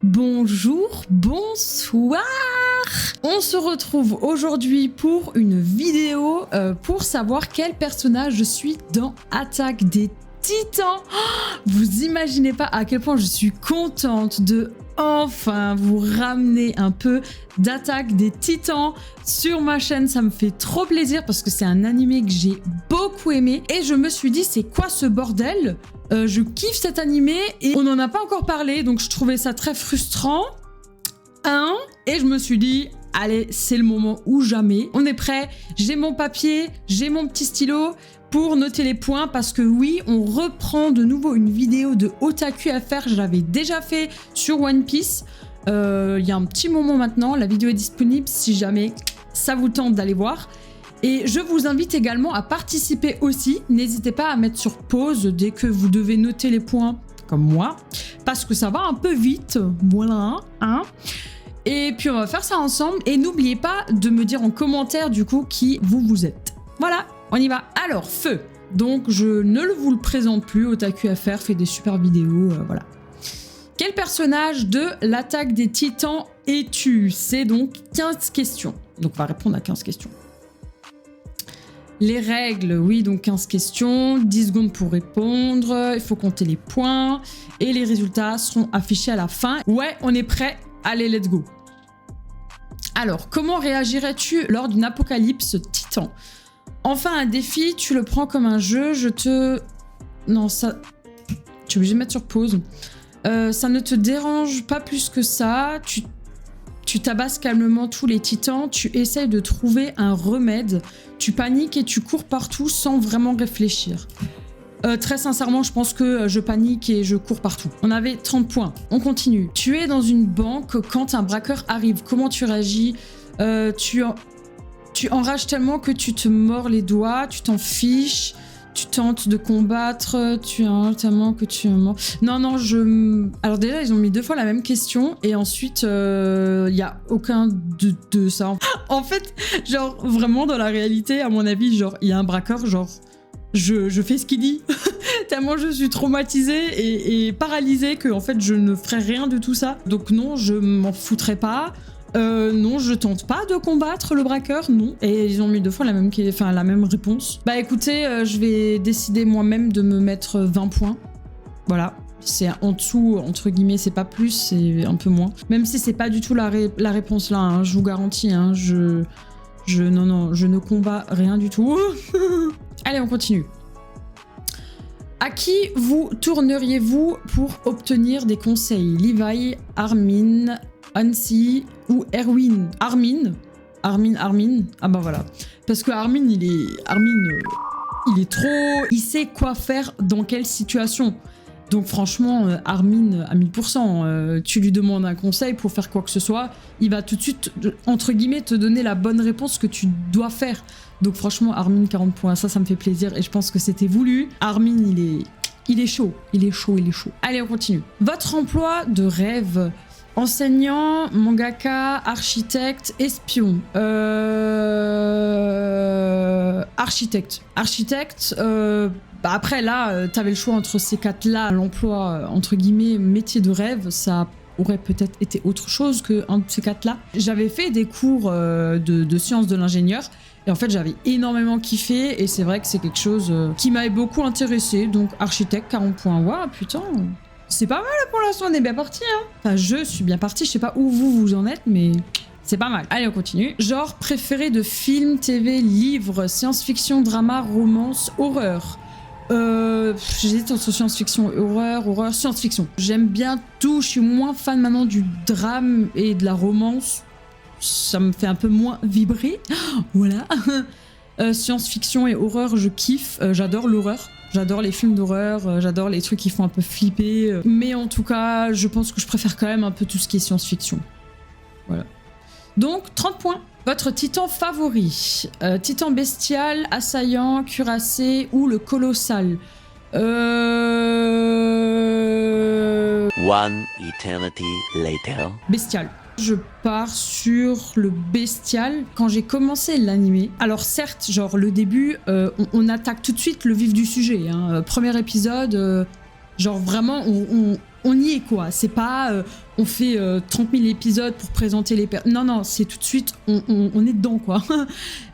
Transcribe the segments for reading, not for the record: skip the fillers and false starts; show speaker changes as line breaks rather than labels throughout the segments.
Bonjour, bonsoir. On se retrouve aujourd'hui pour une vidéo pour savoir quel personnage je suis dans Attaque des Titans. Vous imaginez pas à quel point je suis contente de enfin vous ramener un peu d'Attaque des Titans sur ma chaîne. Ça me fait trop plaisir parce que c'est un animé que j'ai beaucoup aimé et je me suis dit c'est quoi ce bordel. Je kiffe cet animé et on n'en a pas encore parlé, donc je trouvais ça très frustrant. Et je me suis dit, allez, c'est le moment ou jamais. On est prêt, j'ai mon papier, j'ai mon petit stylo pour noter les points parce que oui, on reprend de nouveau une vidéo de Otaku à faire. Je l'avais déjà fait sur One Piece. Il y a un petit moment maintenant, la vidéo est disponible si jamais ça vous tente d'aller voir. Et je vous invite également à participer aussi. N'hésitez pas à mettre sur pause dès que vous devez noter les points, comme moi, parce que ça va un peu vite. Voilà, hein. Et puis on va faire ça ensemble. Et n'oubliez pas de me dire en commentaire du coup qui vous êtes. Voilà, on y va. Alors, Feu. Donc je ne vous le présente plus. Otaku FR fait des super vidéos, voilà. Quel personnage de l'Attaque des Titans es-tu? C'est donc 15 questions. Donc on va répondre à 15 questions. Les règles, oui, donc 15 questions, 10 secondes pour répondre, il faut compter les points et les résultats seront affichés à la fin. Ouais, on est prêt, allez, let's go. Alors, comment réagirais-tu lors d'une apocalypse titan? Enfin, un défi, tu le prends comme un jeu, Non, ça... Tu es obligé de mettre sur pause. Ça ne te dérange pas plus que ça, tu tabasses calmement tous les titans, tu essayes de trouver un remède, tu paniques et tu cours partout sans vraiment réfléchir. Très sincèrement, je pense que je panique et je cours partout. On avait 30 points. On continue. Tu es dans une banque quand un braqueur arrive. Comment tu réagis? Tu enrages tellement que tu te mords les doigts, tu t'en fiches. Tu tentes de combattre, tu as tellement que tu... Non, alors déjà, ils ont mis 2 fois la même question, et ensuite, il n'y a aucun de ça. En fait, genre, vraiment, dans la réalité, à mon avis, genre, il y a un braqueur, genre, je fais ce qu'il dit. Tellement je suis traumatisée et paralysée que, en fait, je ne ferai rien de tout ça. Donc non, je m'en foutrais pas. Non, je tente pas de combattre le braqueur, non. Et ils ont mis 2 fois la même réponse. Bah écoutez, je vais décider moi-même de me mettre 20 points. Voilà. C'est en dessous, entre guillemets, c'est pas plus, c'est un peu moins. Même si c'est pas du tout la réponse là, hein, je vous garantis, hein, non, je ne combats rien du tout. Allez, on continue. À qui vous tourneriez-vous pour obtenir des conseils? Levi, Armin, Hansi ou Erwin? Armin. Ah bah voilà. Parce que Armin, il est trop... Il sait quoi faire dans quelle situation. Donc franchement, Armin à 1000%. Tu lui demandes un conseil pour faire quoi que ce soit, il va tout de suite, entre guillemets, te donner la bonne réponse que tu dois faire. Donc franchement, Armin 40 points, ça me fait plaisir et je pense que c'était voulu. Armin, il est chaud. Allez, on continue. Votre emploi de rêve... Enseignant, mangaka, architecte, espion. Architecte. Après là, t'avais le choix entre ces 4-là. L'emploi, entre guillemets, métier de rêve, ça aurait peut-être été autre chose qu'un de ces 4-là. J'avais fait des cours de sciences de l'ingénieur. Et en fait, j'avais énormément kiffé. Et c'est vrai que c'est quelque chose qui m'avait beaucoup intéressé. Donc, architecte, 40 points. Waouh, putain. C'est pas mal pour l'instant, on est bien parti, hein. Enfin, je suis bien parti, je sais pas où vous en êtes, mais c'est pas mal. Allez, on continue. Genre préféré de film, TV, livre, science-fiction, drama, romance, horreur. J'hésite entre science-fiction et horreur, science-fiction. J'aime bien tout, je suis moins fan maintenant du drame et de la romance. Ça me fait un peu moins vibrer. Voilà. Science-fiction et horreur, je kiffe. J'adore l'horreur. J'adore les films d'horreur, j'adore les trucs qui font un peu flipper. Mais en tout cas, je pense que je préfère quand même un peu tout ce qui est science-fiction. Voilà. Donc, 30 points. Votre titan favori? Titan bestial, assaillant, cuirassé ou le colossal?
One eternity later.
Bestial. Je pars sur le bestial. Quand j'ai commencé l'animé, alors certes, genre le début, on attaque tout de suite le vif du sujet. Hein. Premier épisode, genre vraiment, on y est quoi. C'est pas on fait 30 000 épisodes pour présenter les personnes. Non, c'est tout de suite, on est dedans quoi.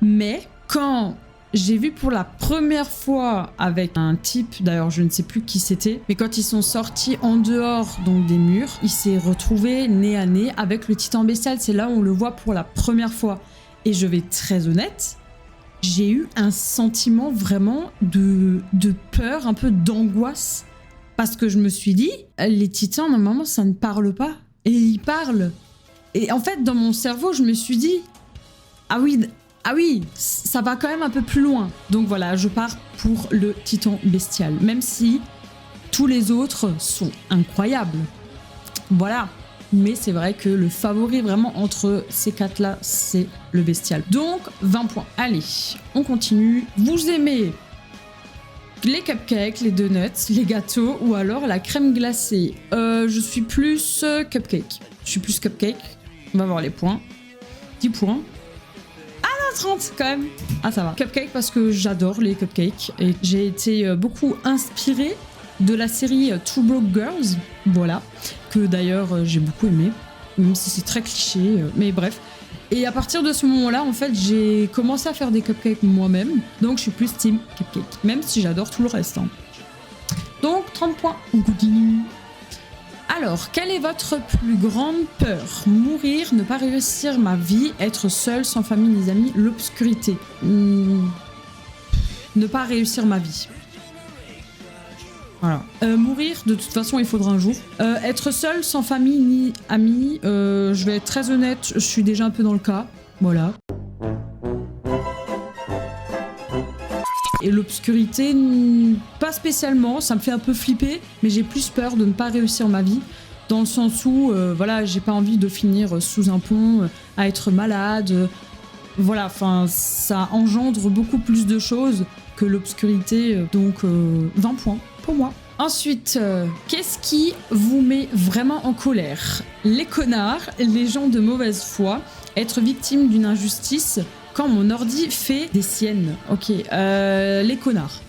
Mais quand j'ai vu pour la première fois avec un type, d'ailleurs je ne sais plus qui c'était, mais quand ils sont sortis en dehors donc des murs, il s'est retrouvé nez à nez avec le titan bestial. C'est là où on le voit pour la première fois. Et je vais être très honnête, j'ai eu un sentiment vraiment de peur, un peu d'angoisse. Parce que je me suis dit, les titans, normalement, ça ne parle pas. Et ils parlent. Et en fait, dans mon cerveau, je me suis dit, ah oui, ça va quand même un peu plus loin. Donc voilà, je pars pour le titan bestial. Même si tous les autres sont incroyables. Voilà. Mais c'est vrai que le favori vraiment entre ces quatre-là, c'est le bestial. Donc, 20 points. Allez, on continue. Vous aimez les cupcakes, les donuts, les gâteaux ou alors la crème glacée? Je suis plus cupcake. Je suis plus cupcake. On va voir les points. 10 points. Ah non, 30 quand même. Ah ça va. Cupcake parce que j'adore les cupcakes. Et j'ai été beaucoup inspirée de la série Two Broke Girls. Voilà. Que d'ailleurs j'ai beaucoup aimé. Même si c'est très cliché. Mais bref. Et à partir de ce moment-là, en fait, j'ai commencé à faire des cupcakes moi-même. Donc, je suis plus team cupcake. Même si j'adore tout le reste. Hein. Donc, 30 points. On continue. Alors, quelle est votre plus grande peur? Mourir, ne pas réussir ma vie, être seul, sans famille ni amis, l'obscurité. Ne pas réussir ma vie. Voilà. Mourir, de toute façon, il faudra un jour. Être seul, sans famille ni amis, je vais être très honnête, je suis déjà un peu dans le cas. Voilà. Et l'obscurité, pas spécialement, ça me fait un peu flipper, mais j'ai plus peur de ne pas réussir ma vie. Dans le sens où, voilà, j'ai pas envie de finir sous un pont, à être malade. Voilà, enfin, ça engendre beaucoup plus de choses que l'obscurité. Donc, 20 points. Pour moi. Ensuite, qu'est-ce qui vous met vraiment en colère? Les connards, les gens de mauvaise foi, être victime d'une injustice, quand mon ordi fait des siennes. Ok, les connards.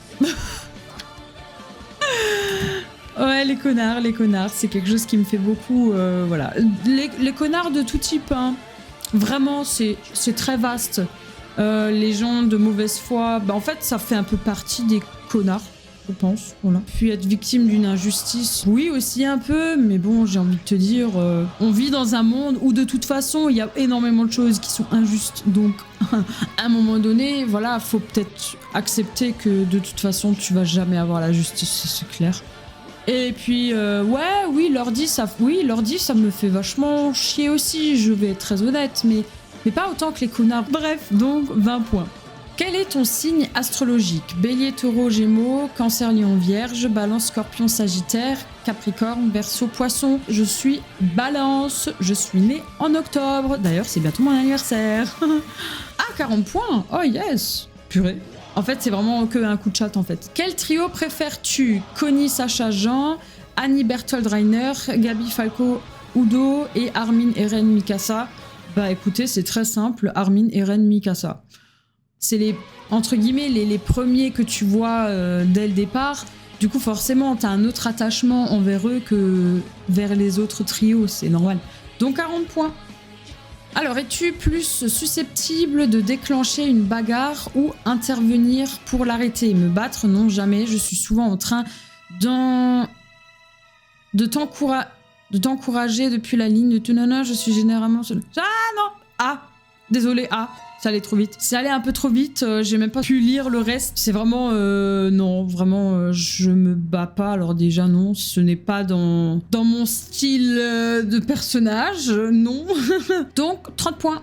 Ouais, les connards, c'est quelque chose qui me fait beaucoup... voilà. Les connards de tout type, hein. Vraiment, c'est très vaste. Les gens de mauvaise foi, bah, en fait, ça fait un peu partie des connards. Je pense, voilà. Puis être victime d'une injustice, oui aussi un peu, mais bon, j'ai envie de te dire, on vit dans un monde où de toute façon, il y a énormément de choses qui sont injustes, donc à un moment donné, voilà, faut peut-être accepter que de toute façon, tu vas jamais avoir la justice, c'est clair. Et puis, l'ordi, ça me fait vachement chier aussi, je vais être très honnête, mais pas autant que les connards. Bref, donc 20 points. Quel est ton signe astrologique? Bélier, Taureau, Gémeaux, Cancer, Lion, Vierge, Balance, Scorpion, Sagittaire, Capricorne, Verseau, Poisson. Je suis Balance, je suis née en octobre. D'ailleurs, c'est bientôt mon anniversaire. Ah, 40 points. Oh yes. Purée. En fait, c'est vraiment que un coup de chat en fait. Quel trio préfères-tu? Connie, Sacha, Jean, Annie, Berthold, Rainer, Gabi, Falco, Udo et Armin, Eren, Mikasa. Bah écoutez, c'est très simple. Armin, Eren, Mikasa. C'est les, entre guillemets, les premiers que tu vois dès le départ. Du coup, forcément, t'as un autre attachement envers eux que vers les autres trios, c'est normal. Donc 40 points. Alors, es-tu plus susceptible de déclencher une bagarre ou intervenir pour l'arrêter? Me battre? Non, jamais. Je suis souvent en train de t'encourager depuis la ligne de tout. Non, je suis généralement... Ah non! Ah! Désolé, ça allait trop vite. C'est allé un peu trop vite, j'ai même pas pu lire le reste. C'est vraiment... non, vraiment, je me bats pas. Alors déjà, non, ce n'est pas dans mon style de personnage, non. Donc, 30 points.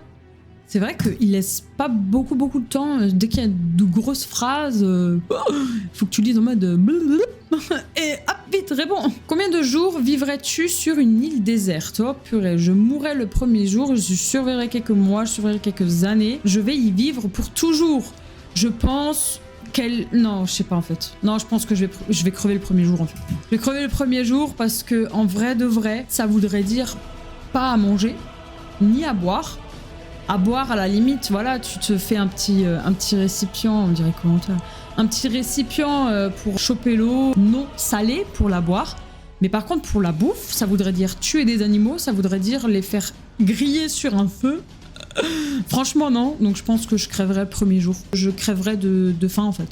C'est vrai qu'il laisse pas beaucoup de temps. Dès qu'il y a de grosses phrases, faut que tu lises en mode... Et hop, vite, réponds. Combien de jours vivrais-tu sur une île déserte? Oh purée, je mourrais le premier jour, je survivrai quelques mois, je survivrai quelques années. Je vais y vivre pour toujours. Je pense qu'elle... Non, je sais pas en fait. Non, je pense que je vais crever le premier jour en fait. Je vais crever le premier jour parce que en vrai de vrai, ça voudrait dire pas à manger, ni à boire. À boire, à la limite, voilà, tu te fais un petit récipient, on dirait comment ça, un petit récipient pour choper l'eau non salée pour la boire. Mais par contre, pour la bouffe, ça voudrait dire tuer des animaux, ça voudrait dire les faire griller sur un feu. Franchement, non. Donc je pense que je crèverais le premier jour. Je crèverais de faim, en fait.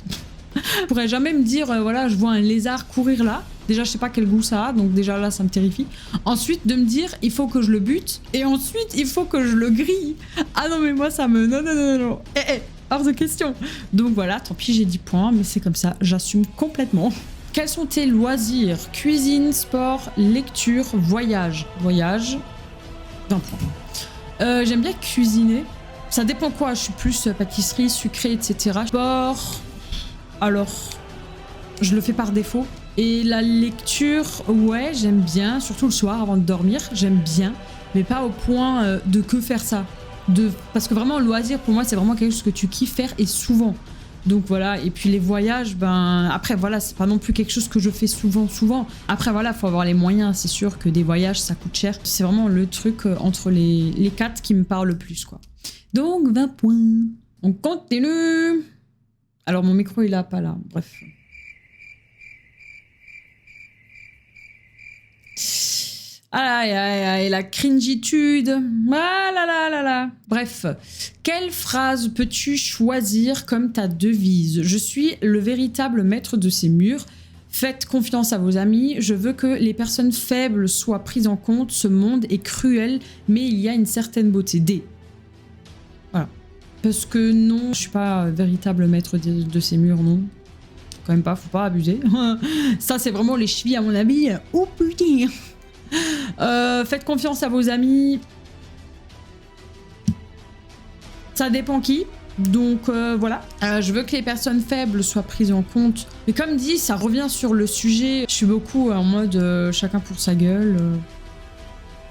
Je pourrais jamais me dire, voilà, je vois un lézard courir là. Déjà, je sais pas quel goût ça a, donc déjà là, ça me terrifie. Ensuite, de me dire, il faut que je le bute. Et ensuite, il faut que je le grille. Ah non, mais moi, ça me... Non, non, non, non. Hors de question. Donc voilà, tant pis, j'ai 10 points, mais c'est comme ça, j'assume complètement. Quels sont tes loisirs? Cuisine, sport, lecture, voyage. Voyage, 20 points. J'aime bien cuisiner. Ça dépend quoi, je suis plus pâtisserie, sucré, etc. Sport, alors, je le fais par défaut. Et la lecture, ouais, j'aime bien, surtout le soir avant de dormir, j'aime bien, mais pas au point de que faire ça. Parce que vraiment, le loisir, pour moi, c'est vraiment quelque chose que tu kiffes faire et souvent. Donc voilà, et puis les voyages, ben après voilà, c'est pas non plus quelque chose que je fais souvent. Après voilà, faut avoir les moyens, c'est sûr que des voyages ça coûte cher. C'est vraiment le truc entre les quatre qui me parle le plus quoi. Donc 20 points. On continue. Alors mon micro il est pas là, bref. Aïe aïe aïe, la cringitude. Ah là là là là. Bref, quelle phrase peux-tu choisir comme ta devise? Je suis le véritable maître de ces murs. Faites confiance à vos amis. Je veux que les personnes faibles soient prises en compte. Ce monde est cruel, mais il y a une certaine beauté. D. Voilà. Parce que non, je suis pas véritable maître de ces murs, non. Quand même pas, faut pas abuser. Ça, c'est vraiment les chevilles à mon habit. Oh putain. Faites confiance à vos amis. Ça dépend qui. Donc voilà. Je veux que les personnes faibles soient prises en compte. Mais comme dit, ça revient sur le sujet. Je suis beaucoup en mode chacun pour sa gueule.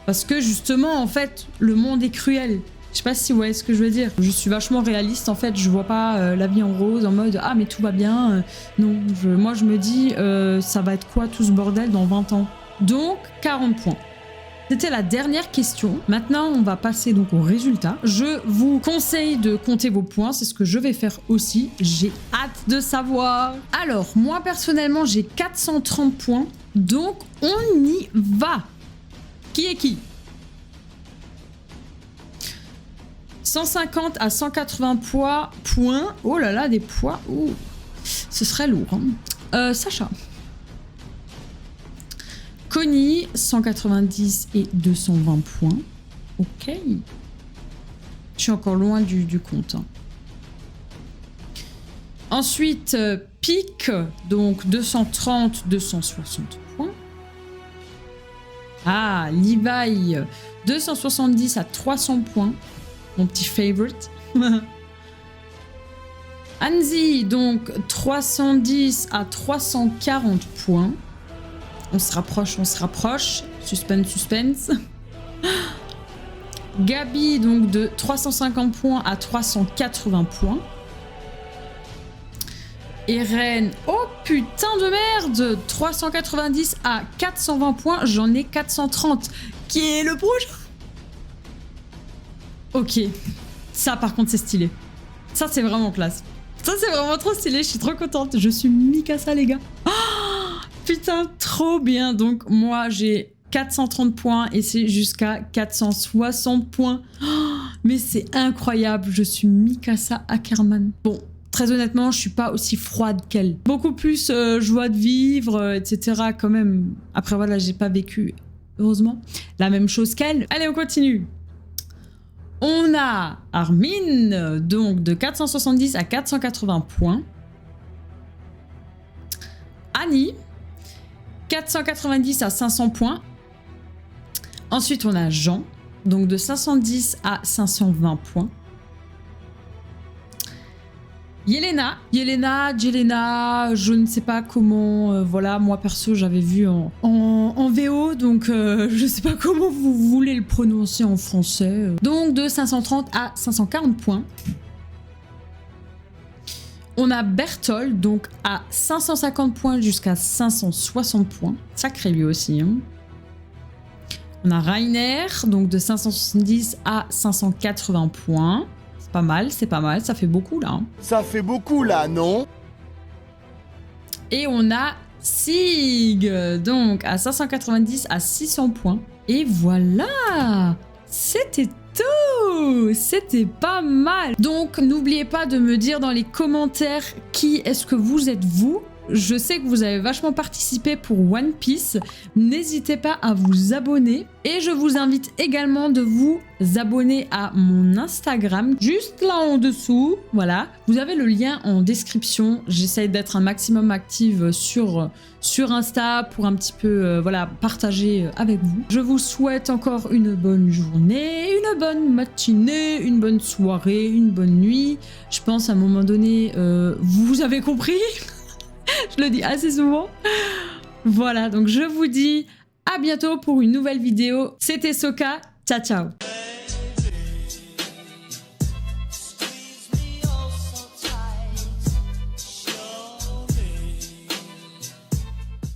Parce que justement, en fait, le monde est cruel. Je sais pas si vous voyez ce que je veux dire. Je suis vachement réaliste en fait. Je vois pas la vie en rose en mode ah mais tout va bien. Non, moi je me dis ça va être quoi tout ce bordel dans 20 ans. Donc 40 points. C'était la dernière question. Maintenant, on va passer donc au résultat. Je vous conseille de compter vos points. C'est ce que je vais faire aussi. J'ai hâte de savoir. Alors, moi personnellement, j'ai 430 points. Donc, on y va. Qui est qui? 150 à 180 points. Oh là là, des poids. Ouh. Ce serait lourd. Hein. Sacha. Connie, 190 et 220 points. Ok. Je suis encore loin du compte. Hein. Ensuite, Pic, donc 230, 260 points. Ah, Levi, 270 à 300 points. Mon petit favorite. Anzi, donc 310 à 340 points. On se rapproche, on se rapproche. Suspense, suspense. Gabi, donc de 350 points à 380 points. Eren, oh putain de merde, 390 à 420 points. J'en ai 430. Qui est le prochain? Ok. Ça, par contre, c'est stylé. Ça, c'est vraiment classe. Ça, c'est vraiment trop stylé. Je suis trop contente. Je suis Mikasa, les gars. Oh, putain, trop bien. Donc, moi, j'ai 430 points et c'est jusqu'à 460 points. Oh, mais c'est incroyable. Je suis Mikasa Ackerman. Bon, très honnêtement, je suis pas aussi froide qu'elle. Beaucoup plus joie de vivre, etc. quand même. Après, voilà, j'ai pas vécu, heureusement, la même chose qu'elle. Allez, on continue. On a Armin, donc de 470 à 480 points. Annie, 490 à 500 points. Ensuite, on a Jean, donc de 510 à 520 points. Yelena, je ne sais pas comment, voilà, moi perso j'avais vu en VO, donc je sais pas comment vous voulez le prononcer en français. Donc de 530 à 540 points. On a Berthold, donc à 550 points jusqu'à 560 points. Sacré lui aussi. Hein. On a Rainer, donc de 570 à 580 points. C'est pas mal, ça fait beaucoup là. Hein.
Ça fait beaucoup là, non?
Et on a Sig, donc à 590 à 600 points. Et voilà, c'était tout, c'était pas mal. Donc n'oubliez pas de me dire dans les commentaires qui est-ce que vous êtes vous. Je sais que vous avez vachement participé pour One Piece. N'hésitez pas à vous abonner. Et je vous invite également de vous abonner à mon Instagram, juste là en dessous. Voilà, vous avez le lien en description. J'essaye d'être un maximum active sur Insta pour un petit peu voilà, partager avec vous. Je vous souhaite encore une bonne journée, une bonne matinée, une bonne soirée, une bonne nuit. Je pense à un moment donné, vous avez compris. Je le dis assez souvent. Voilà, donc je vous dis à bientôt pour une nouvelle vidéo. C'était Soka. Ciao, ciao.